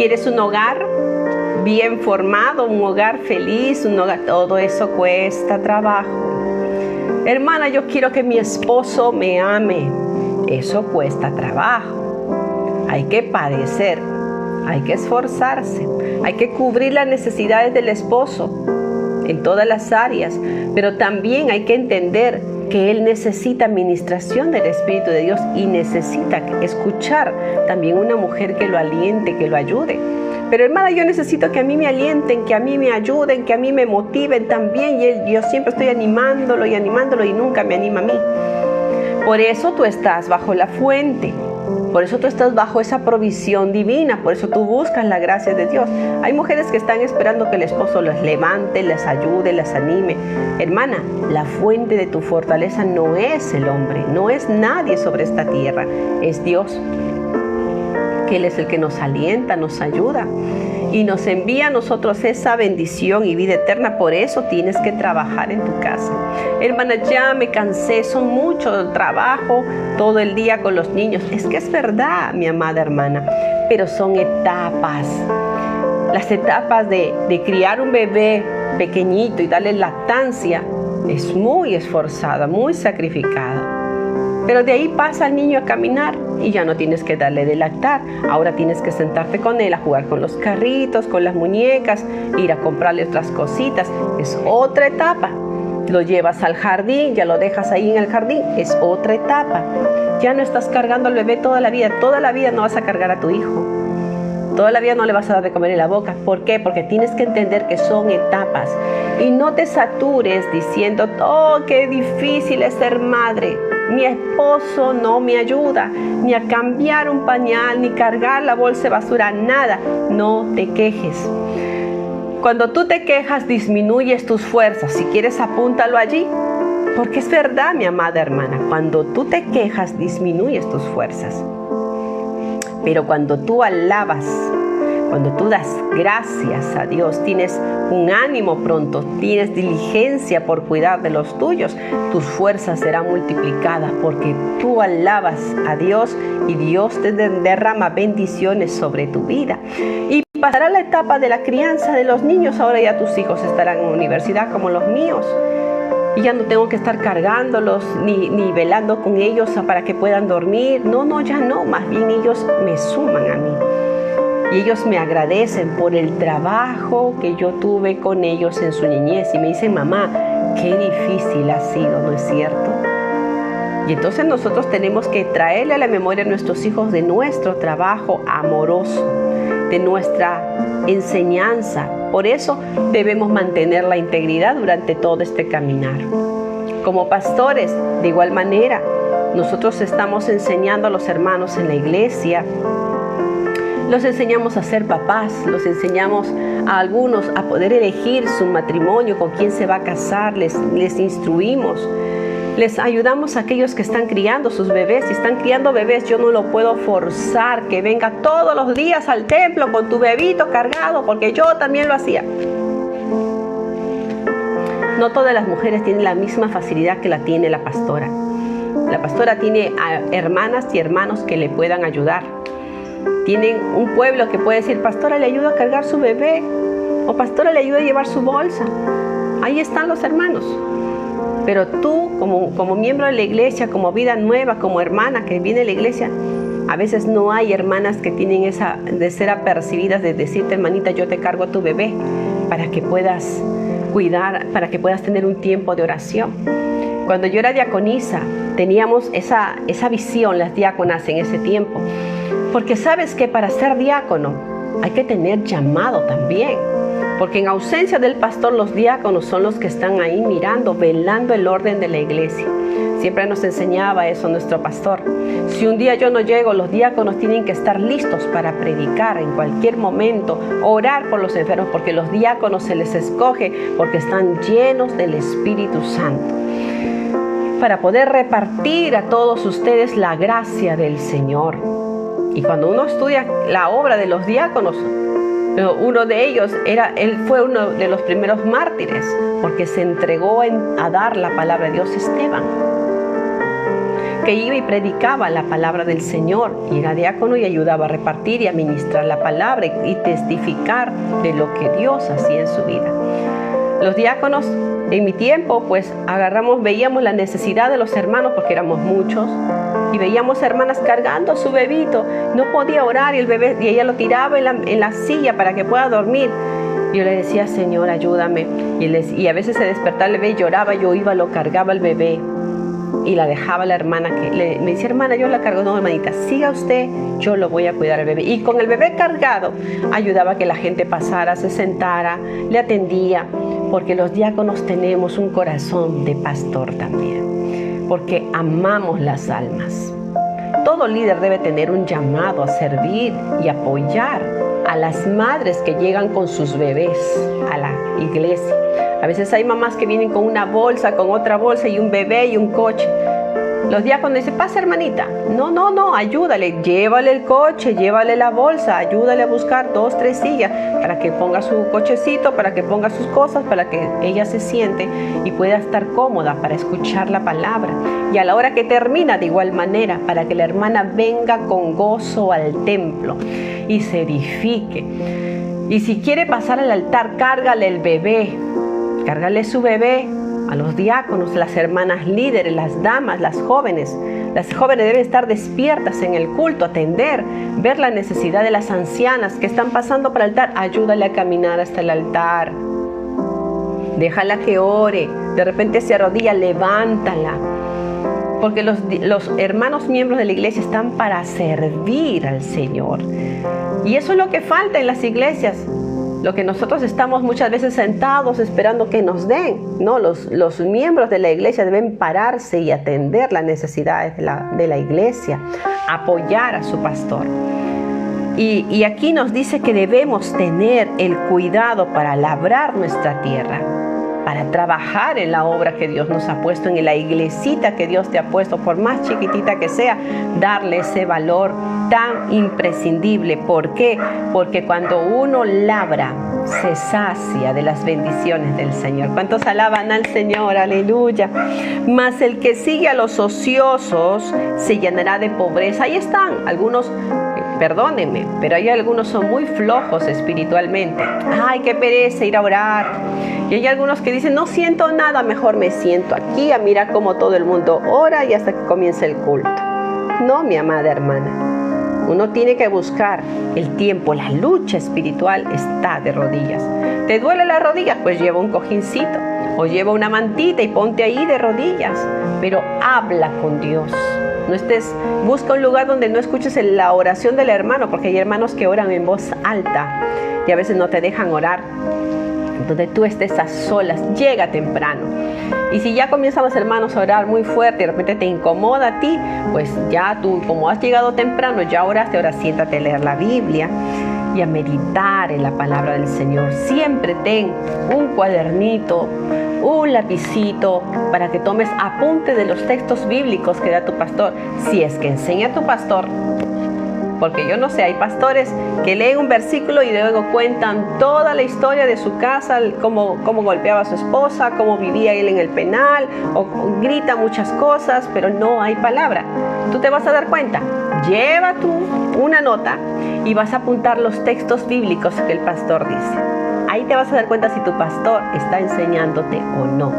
¿Quieres un hogar bien formado, un hogar feliz, un hogar? Todo eso cuesta trabajo. Hermana, yo quiero que mi esposo me ame. Eso cuesta trabajo. Hay que padecer, hay que esforzarse, hay que cubrir las necesidades del esposo en todas las áreas, pero también hay que entender que él necesita administración del Espíritu de Dios y necesita escuchar también una mujer que lo aliente, que lo ayude. Pero hermana, yo necesito que a mí me alienten, que a mí me ayuden, que a mí me motiven también, y yo siempre estoy animándolo y nunca me anima a mí. Por eso tú estás bajo la fuente, por eso tú estás bajo esa provisión divina, por eso tú buscas la gracia de Dios. Hay mujeres que están esperando que el esposo los levante, les ayude, les anime. Hermana, la fuente de tu fortaleza no es el hombre, no es nadie sobre esta tierra, es Dios. Que Él es el que nos alienta, nos ayuda y nos envía a nosotros esa bendición y vida eterna. Por eso tienes que trabajar en tu casa. Hermana, ya me cansé, son mucho trabajo todo el día con los niños. Es que es verdad, mi amada hermana, pero son etapas. Las etapas de criar un bebé pequeñito y darle lactancia es muy esforzada, muy sacrificada. Pero de ahí pasa el niño a caminar y ya no tienes que darle de lactar. Ahora tienes que sentarte con él a jugar con los carritos, con las muñecas, ir a comprarle otras cositas. Es otra etapa. Lo llevas al jardín, ya lo dejas ahí en el jardín. Es otra etapa. Ya no estás cargando al bebé toda la vida. Toda la vida no vas a cargar a tu hijo. Toda la vida no le vas a dar de comer en la boca. ¿Por qué? Porque tienes que entender que son etapas. Y no te satures diciendo, oh, qué difícil es ser madre. Mi esposo no me ayuda, ni a cambiar un pañal, ni cargar la bolsa de basura, nada. No te quejes. Cuando tú te quejas, disminuyes tus fuerzas. Si quieres, apúntalo allí. Porque es verdad, mi amada hermana, cuando tú te quejas, disminuyes tus fuerzas. Pero cuando tú alabas, cuando tú das gracias a Dios, tienes un ánimo pronto, tienes diligencia por cuidar de los tuyos, tus fuerzas serán multiplicadas porque tú alabas a Dios y Dios te derrama bendiciones sobre tu vida. Y pasará la etapa de la crianza de los niños. Ahora ya tus hijos estarán en universidad como los míos. Y ya no tengo que estar cargándolos ni velando con ellos para que puedan dormir. No, ya no. Más bien ellos me suman a mí. Y ellos me agradecen por el trabajo que yo tuve con ellos en su niñez. Y me dicen, mamá, qué difícil ha sido, ¿no es cierto? Y entonces nosotros tenemos que traerle a la memoria a nuestros hijos de nuestro trabajo amoroso, de nuestra enseñanza. Por eso debemos mantener la integridad durante todo este caminar. Como pastores, de igual manera, nosotros estamos enseñando a los hermanos en la iglesia. Los enseñamos a ser papás, los enseñamos a algunos a poder elegir su matrimonio, con quién se va a casar, les instruimos. Les ayudamos a aquellos que están criando sus bebés. Si están criando bebés, yo no lo puedo forzar que venga todos los días al templo con tu bebito cargado, porque yo también lo hacía. No todas las mujeres tienen la misma facilidad que la tiene la pastora. La pastora tiene hermanas y hermanos que le puedan ayudar. Tienen un pueblo que puede decir, pastora, le ayudo a cargar su bebé, o pastora, le ayudo a llevar su bolsa. Ahí están los hermanos. Pero tú, como miembro de la iglesia, como vida nueva, como hermana que viene a la iglesia, a veces no hay hermanas que tienen esa de ser apercibidas, de decirte, hermanita, yo te cargo a tu bebé, para que puedas cuidar, para que puedas tener un tiempo de oración. Cuando yo era diaconisa, teníamos esa visión, las diáconas en ese tiempo. Porque sabes que para ser diácono hay que tener llamado también. Porque en ausencia del pastor, los diáconos son los que están ahí mirando, velando el orden de la iglesia. Siempre nos enseñaba eso nuestro pastor. Si un día yo no llego, los diáconos tienen que estar listos para predicar en cualquier momento, orar por los enfermos, porque los diáconos se les escoge porque están llenos del Espíritu Santo, para poder repartir a todos ustedes la gracia del Señor. Y cuando uno estudia la obra de los diáconos, uno de ellos él fue uno de los primeros mártires, porque se entregó a dar la palabra de Dios, Esteban. que iba y predicaba la palabra del Señor, y era diácono y ayudaba a repartir y a ministrar la palabra y testificar de lo que Dios hacía en su vida. Los diáconos en mi tiempo pues veíamos la necesidad de los hermanos porque éramos muchos, y veíamos hermanas cargando a su bebito, no podía orar y ella lo tiraba en la silla para que pueda dormir. Yo le decía, Señor, ayúdame, y a veces se despertaba el bebé y lloraba, yo iba, lo cargaba el bebé y la dejaba la hermana, me decía, hermana, yo la cargo. No, hermanita, siga usted, yo lo voy a cuidar al bebé. Y con el bebé cargado ayudaba a que la gente pasara, se sentara, le atendía, porque los diáconos tenemos un corazón de pastor también, porque amamos las almas. Todo líder debe tener un llamado a servir y apoyar a las madres que llegan con sus bebés a la iglesia. A veces hay mamás que vienen con una bolsa, con otra bolsa y un bebé y un coche. Los diáconos dicen, pasa hermanita. No, ayúdale, llévale el coche, llévale la bolsa, ayúdale a buscar 2, 3 sillas para que ponga su cochecito, para que ponga sus cosas, para que ella se siente y pueda estar cómoda para escuchar la palabra. Y a la hora que termina, de igual manera, para que la hermana venga con gozo al templo y se edifique. Y si quiere pasar al altar, cárgale el bebé, cárgale su bebé. A los diáconos, las hermanas líderes, las damas, las jóvenes deben estar despiertas en el culto, atender, ver la necesidad de las ancianas que están pasando para el altar. Ayúdale a caminar hasta el altar, déjala que ore, de repente se arrodilla, levántala, porque los hermanos miembros de la iglesia están para servir al Señor, y eso es lo que falta en las iglesias. Lo que nosotros estamos muchas veces sentados esperando que nos den, ¿no? Los miembros de la iglesia deben pararse y atender las necesidades de la iglesia, apoyar a su pastor. Y aquí nos dice que debemos tener el cuidado para labrar nuestra tierra, para trabajar en la obra que Dios nos ha puesto, en la iglesita que Dios te ha puesto, por más chiquitita que sea, darle ese valor tan imprescindible. ¿Por qué? Porque cuando uno labra, se sacia de las bendiciones del Señor. ¿Cuántos alaban al Señor? Aleluya. Mas el que sigue a los ociosos se llenará de pobreza. Ahí están algunos, perdónenme, pero hay algunos son muy flojos espiritualmente. Ay, qué pereza ir a orar. Y hay algunos que dicen, no siento nada, mejor me siento aquí a mirar cómo todo el mundo ora y hasta que comience el culto. No, mi amada hermana. Uno tiene que buscar el tiempo. La lucha espiritual está de rodillas. ¿Te duele la rodilla? Pues lleva un cojincito o lleva una mantita y ponte ahí de rodillas. Pero habla con Dios. Busca un lugar donde no escuches la oración del hermano, porque hay hermanos que oran en voz alta y a veces no te dejan orar. Donde tú estés a solas, llega temprano. Y si ya comienzan los hermanos a orar muy fuerte y de repente te incomoda a ti, pues ya tú, como has llegado temprano, ya oraste, ahora siéntate a leer la Biblia y a meditar en la palabra del Señor. Siempre ten un cuadernito, un lapicito para que tomes apunte de los textos bíblicos que da tu pastor, si es que enseña tu pastor. Porque yo no sé, hay pastores que leen un versículo y luego cuentan toda la historia de su casa, cómo golpeaba a su esposa, cómo vivía él en el penal, o grita muchas cosas, pero no hay palabra. Tú te vas a dar cuenta, lleva tú una nota y vas a apuntar los textos bíblicos que el pastor dice. Ahí te vas a dar cuenta si tu pastor está enseñándote o no.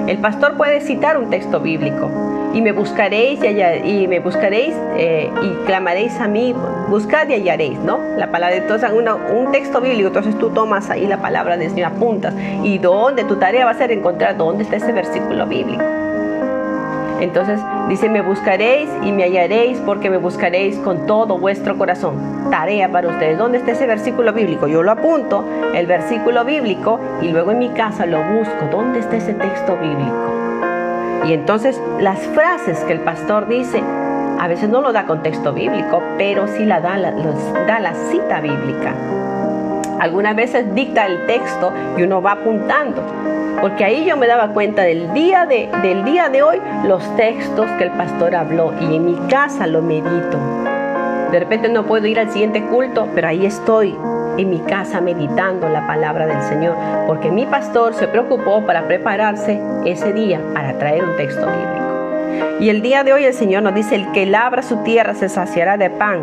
El pastor puede citar un texto bíblico. Y me buscaréis y clamaréis a mí, buscad y hallaréis, ¿no? La palabra, entonces un texto bíblico, entonces tú tomas ahí la palabra del Señor, apuntas, y tu tarea va a ser encontrar dónde está ese versículo bíblico. Entonces dice, me buscaréis y me hallaréis, porque me buscaréis con todo vuestro corazón. Tarea para ustedes, ¿dónde está ese versículo bíblico? Yo lo apunto, el versículo bíblico, y luego en mi casa lo busco, ¿dónde está ese texto bíblico? Y entonces las frases que el pastor dice, a veces no lo da con texto bíblico, pero sí da la cita bíblica. Algunas veces dicta el texto y uno va apuntando, porque ahí yo me daba cuenta del día de hoy, los textos que el pastor habló, y en mi casa lo medito. De repente no puedo ir al siguiente culto, pero ahí estoy en mi casa meditando la palabra del Señor, porque mi pastor se preocupó para prepararse ese día para traer un texto bíblico. Y el día de hoy el Señor nos dice, el que labra su tierra se saciará de pan.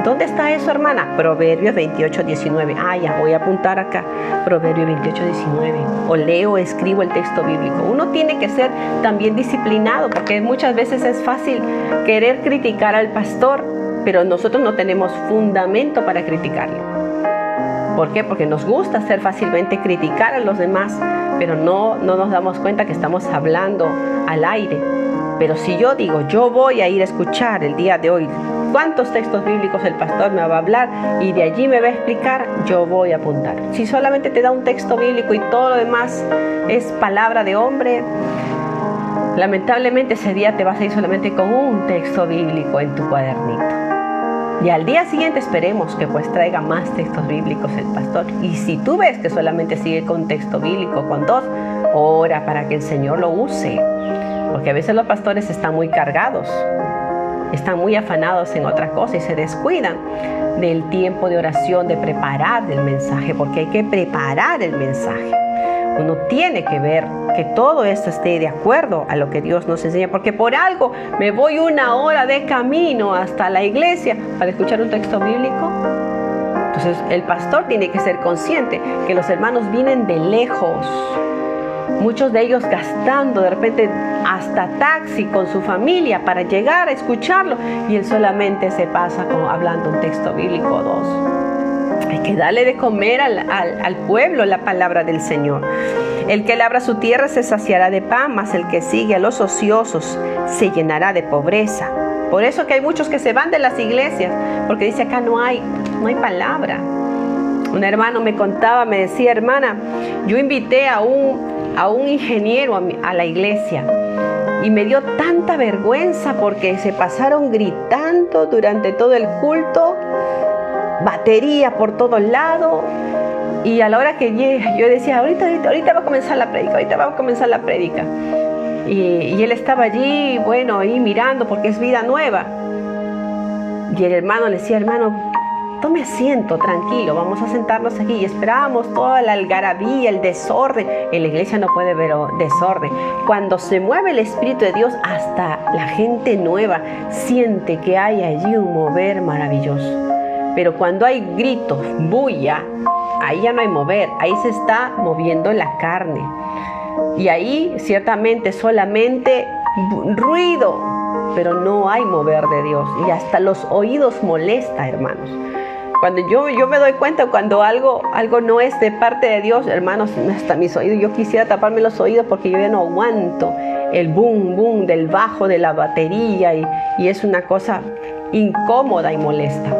¿Dónde está eso, hermana? Proverbios 28, 19. Ya voy a apuntar acá. Proverbios 28, 19. O leo o escribo el texto bíblico. Uno tiene que ser también disciplinado, porque muchas veces es fácil querer criticar al pastor, pero nosotros no tenemos fundamento para criticarlo. ¿Por qué? Porque nos gusta hacer fácilmente criticar a los demás, pero no nos damos cuenta que estamos hablando al aire. Pero si yo digo, yo voy a ir a escuchar el día de hoy cuántos textos bíblicos el pastor me va a hablar y de allí me va a explicar, yo voy a apuntar. Si solamente te da un texto bíblico y todo lo demás es palabra de hombre, lamentablemente ese día te vas a ir solamente con un texto bíblico en tu cuadernito. Y al día siguiente esperemos que pues traiga más textos bíblicos el pastor. Y si tú ves que solamente sigue con texto bíblico, con 2, ora para que el Señor lo use. Porque a veces los pastores están muy cargados, están muy afanados en otra cosa y se descuidan del tiempo de oración, de preparar el mensaje, porque hay que preparar el mensaje. Uno tiene que ver que todo esto esté de acuerdo a lo que Dios nos enseña, porque por algo me voy 1 hora de camino hasta la iglesia para escuchar un texto bíblico. Entonces el pastor tiene que ser consciente que los hermanos vienen de lejos, muchos de ellos gastando de repente hasta taxi con su familia para llegar a escucharlo, y él solamente se pasa hablando un texto bíblico o 2. Hay que darle de comer al pueblo la palabra del Señor. El que labra su tierra se saciará de pan, mas el que sigue a los ociosos se llenará de pobreza. Por eso que hay muchos que se van de las iglesias, porque dice acá no hay palabra. Un hermano me contaba, me decía, hermana, yo invité a un ingeniero a la iglesia y me dio tanta vergüenza porque se pasaron gritando durante todo el culto, batería por todos lados, y a la hora que llega yo decía, ahorita va a comenzar la prédica, y él estaba allí, bueno, ahí mirando porque es vida nueva, y el hermano le decía, hermano, tome asiento, tranquilo, vamos a sentarnos aquí. Y esperábamos toda la algarabía, el desorden. En la iglesia no puede haber desorden. Cuando se mueve el Espíritu de Dios, hasta la gente nueva siente que hay allí un mover maravilloso. Pero cuando hay gritos, bulla, ahí ya no hay mover, ahí se está moviendo la carne. Y ahí ciertamente solamente ruido, pero no hay mover de Dios. Y hasta los oídos molesta, hermanos. Cuando yo me doy cuenta cuando algo no es de parte de Dios, hermanos, hasta mis oídos, yo quisiera taparme los oídos porque yo ya no aguanto el boom, boom del bajo de la batería, y es una cosa incómoda y molesta.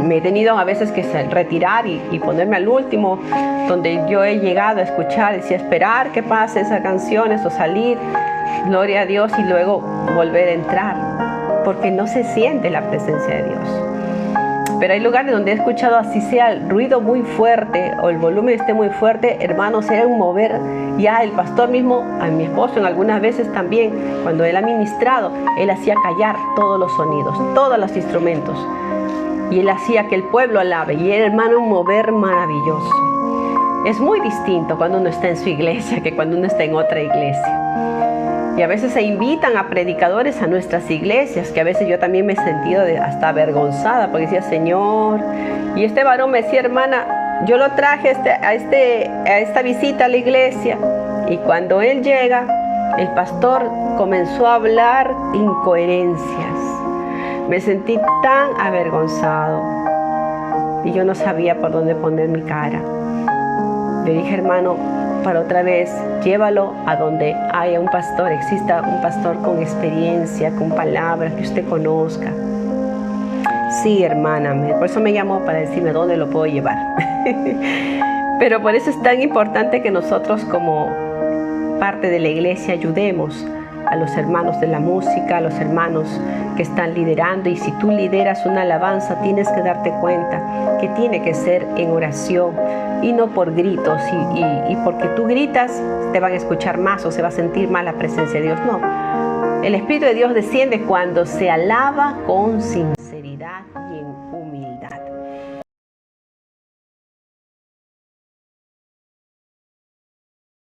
Me he tenido a veces que retirar y ponerme al último, donde yo he llegado a escuchar, decía, esperar que pase esas canciones o salir, gloria a Dios, y luego volver a entrar, porque no se siente la presencia de Dios. Pero hay lugares donde he escuchado, así sea el ruido muy fuerte o el volumen esté muy fuerte, hermanos, era un mover. Ya el pastor mismo, a mi esposo en algunas veces también, cuando él ha ministrado, él hacía callar todos los sonidos, todos los instrumentos. Y él hacía que el pueblo alabe. Y era, hermano, un mover maravilloso. Es muy distinto cuando uno está en su iglesia que cuando uno está en otra iglesia. Y a veces se invitan a predicadores a nuestras iglesias, que a veces yo también me he sentido hasta avergonzada, porque decía, Señor, y este varón me decía, hermana, yo lo traje a esta visita a la iglesia, y cuando él llega, el pastor comenzó a hablar incoherencias. Me sentí tan avergonzado, y yo no sabía por dónde poner mi cara. Le dije, hermano, para otra vez, llévalo a donde haya un pastor, exista un pastor con experiencia, con palabras que usted conozca. Sí, hermana, por eso me llamó para decirme dónde lo puedo llevar. Pero por eso es tan importante que nosotros como parte de la iglesia ayudemos a los hermanos de la música, a los hermanos que están liderando. Y si tú lideras una alabanza, tienes que darte cuenta que tiene que ser en oración y no por gritos y porque tú gritas te van a escuchar más o se va a sentir más la presencia de Dios. No, el Espíritu de Dios desciende cuando se alaba con sinceridad y en